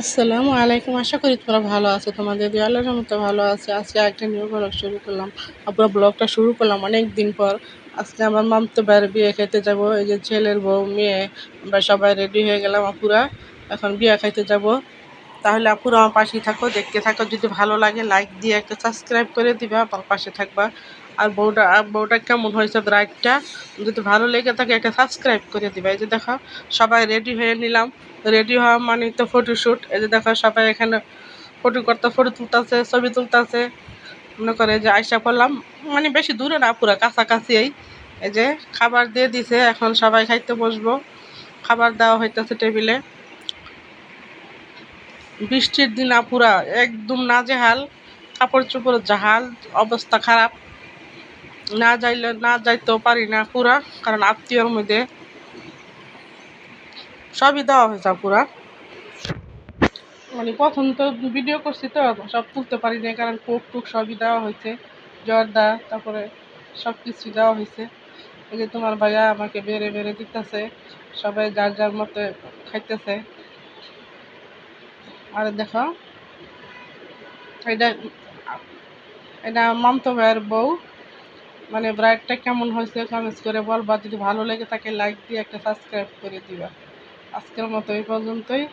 আসসালামু আলাইকুম। আশা করি তোমরা ভালো আছো। তোমাদের দোয়া আল্লাহর রহমতে ভালো আছে। আজকে একটা নিউ ব্লগ শুরু করলাম। পুরো ব্লগটা শুরু করলাম অনেক দিন পর। আজকে আমার মামাতো ভাইয়ের বিয়ে খাইতে যাব। এই যে ছেলের বউ মেয়ে আমরা সবাই রেডি হয়ে গেলাম আপুরা। এখন বিয়ে খাইতে যাব। তাহলে আপুরা আমার পাশেই থাকো, দেখতে থাকো। যদি ভালো লাগে লাইক দিয়ে একটা সাবস্ক্রাইব করে দিবা, আমার পাশে থাকবা। আর বউটা কেমন হয়েছে ব্রাইডটা, যদি ভালো লেগে থাকে একটা সাবস্ক্রাইব করে দিবা। এই যে দেখো সবাই রেডি হয়ে নিলাম। রেডি হওয়া মানে তো ফটোশ্যুট। এই যে দেখো সবাই এখানে ফটো তুলতেছে, ছবি তুলতেছে। মনে করে যে আয়সা পড়লাম, মানে বেশি দূরে না, পুরা কাছাকাছি। এই যে খাবার দিয়ে দিছে, এখন সবাই খাইতে বসবো। খাবার দেওয়া হইতেছে টেবিলে। বৃষ্টির দিন পুরা একদম নাজেহাল, কাপড় চোপড় জাহাল, অবস্থা খারাপ। না যাইতেও পারি না পুরা, কারণ আত্মীয়র মধ্যে সবই দেওয়া হয়েছে পুরা। মানে প্রথম তো ভিডিও করছি, তো সব তুলতে পারি না, কারণ কোক টুক সবই দেওয়া হয়েছে। জর্দা, তারপরে সব কিছু দেওয়া হয়েছে। এই যে তোমার ভাইয়া আমাকে বেড়ে বেড়ে দিতেছে, সবাই যার যার মতো খাইতেছে। আর দেখো এটা এটা মামতো ভাইয়ের বউ। মানে ব্রাইডটা কেমন হয়েছে কমেন্টস করে বলবা। যদি ভালো লেগে থাকে লাইক দিয়ে একটা সাবস্ক্রাইব করে দিবা। আজকের মতো এই পর্যন্তই।